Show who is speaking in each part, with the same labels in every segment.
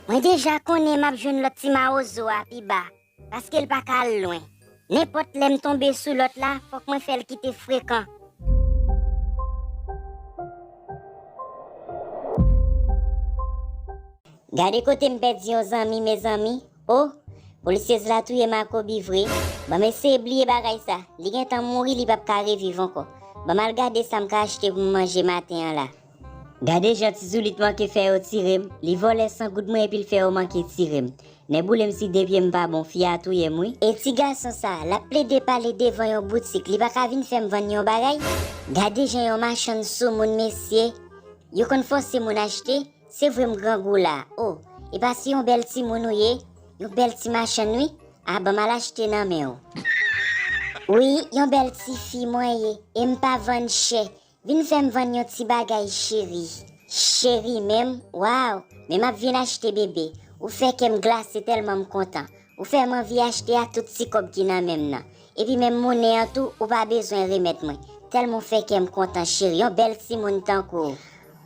Speaker 1: Moi déjà connais m'a jeune l'autre ti maozo à pi bas parce qu'elle pas cal loin. N'importe l'aime tomber sous l'autre là, faut que moi faire quitter fréquent. Gardez côté me perdre aux amis mes amis. Oh, policier là touye ma kobi vrai. Ba mais c'est oublier bagay ça. Li gen tan mourir li pa ka revivre encore. Ba mal garder ça m'ka acheter pour manger matin là. Gardez gentil zoulit manque faire au tirem. Li vole sans goût moi et puis le faire au manque tirem. Ne boulem si depuis m'pa bon fia touye moi. Et ti garçon ça, la plaide parler devant yon boutique, li pa ka vinn faire me vendre yon bagay. Gardez j'ai yon machin sous mon messier. Yo kon force mon acheter. C'est vraiment grand goût là. Oh, et pas si on bel ti monouye, yon bel ti machin oui. Ah ben mal acheté nan men. Oui, yon bel ti fi moye, et m'pa vendre cher. Vin fèm vendre yon ti bagay chéri. Chéri même. Wow, mais m'a vinn acheter bébé. Ou fait qu'elle glace tellement content. Ou fait m'envie acheter à tout ti kob ki nan même nan. Et puis même monnaie en tout, ou pas besoin remettre moi. Tellement fait qu'elle content chéri. Yon bel ti moun tankou.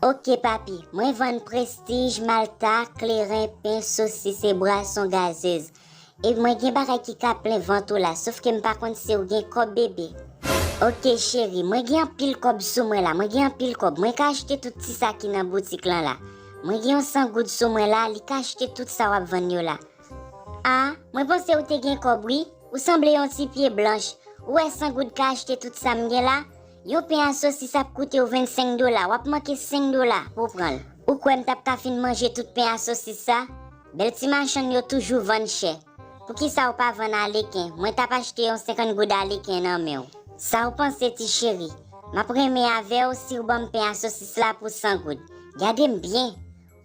Speaker 1: Ok papi, moi vends Prestige, Malta, clairin, pain, saucisse et boisson gazeuse. Et moi gen bagay ki ka plein ventou là, sauf que m'pa konn se ou gen kob bébé. Ok chéri, moi gen pile kob sou moi là, moi gen pile kob. Moi ka acheter tout ti sa ki nan boutique là. Moi gen 100 goud sou moi là, li ka acheter tout ça wap vend yo là. Ah, moi pense ou te gen kob oui, ou semble yon ti pied blanche. Ou est 100 goud ka acheter tout ça m'gen là? Yon pain à saucisse ça coûte $25, wap manque $5 pour prendre. Ou quoi m'tap ka fin manger tout pain à saucisse ça? Bel ti machin yo toujours vend cher. Pour qui ça ou pas vendre à l'équin? Moi t'a acheté yon 50 goud à l'équin nan men. Ça ou pense ti chéri. Ma preme avec aussi ou bon pain à saucisse là pour 100 goud. Gardez bien.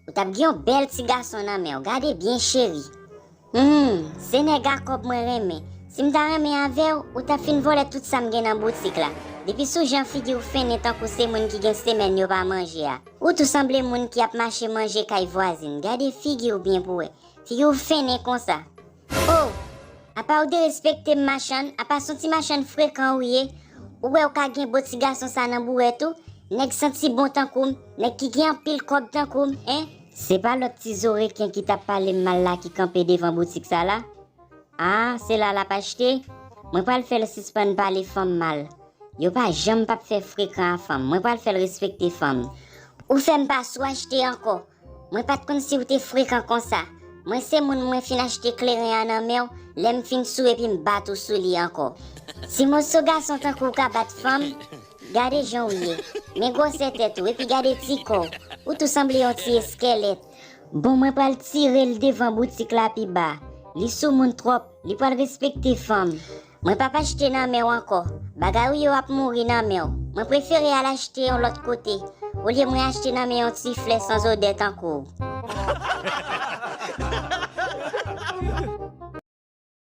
Speaker 1: Ou t'a gen bel ti garçon nan men. Gardez bien chéri. C'est nègre kob moi reme. Si m'ta reme avec ou t'a fin voler tout ça m'gen dans boutique là. Depuis sous j'en figure fin tant que c'est moun qui gen semaine yo pas manger a. Ou tout semble moun qui a marché manger kay voisine. Gardez figure bien pour eux. Figure fin comme ça. Oh, à part de respecter machin, à part son petit machin fréquent ouye, ou ka gen beau ti garçon ça nan bourre tout, nèg senti bon tant koum, nèg qui gen pile kob tant koum, hein? C'est pas l'autre petit orequin qui t'a parlé mal là qui campé devant boutique ça là? Ah, c'est là la pas acheté. Moi pas le faire le suspend parler femme mal. Yo pas jamais pas faire fréquent à femme. Moi pas le faire respecter femme. Ou fait pas soit acheter encore. Moi pas de connait si ou t'es fréquent comme ça. Moi c'est moun moi fin acheter clairin en mer, l'aime fin sou et puis me battre sous lit encore. Si mon so garçon tant qu'on ka battre femme, gardez janvier. Mais grosse tête et puis gardez petit corps. Ou tout semble un petit squelette. Bon moi pas le tirer le devant boutique là pi bas. Li sou moun trop, li pas respecter femme. Moi pas acheter nan mer encore. Bagay yo ap mouri nan mer. Moi préférer aller acheter de l'autre côté. Au lieu moi acheter nan mer un petit fleur sans odeur encore.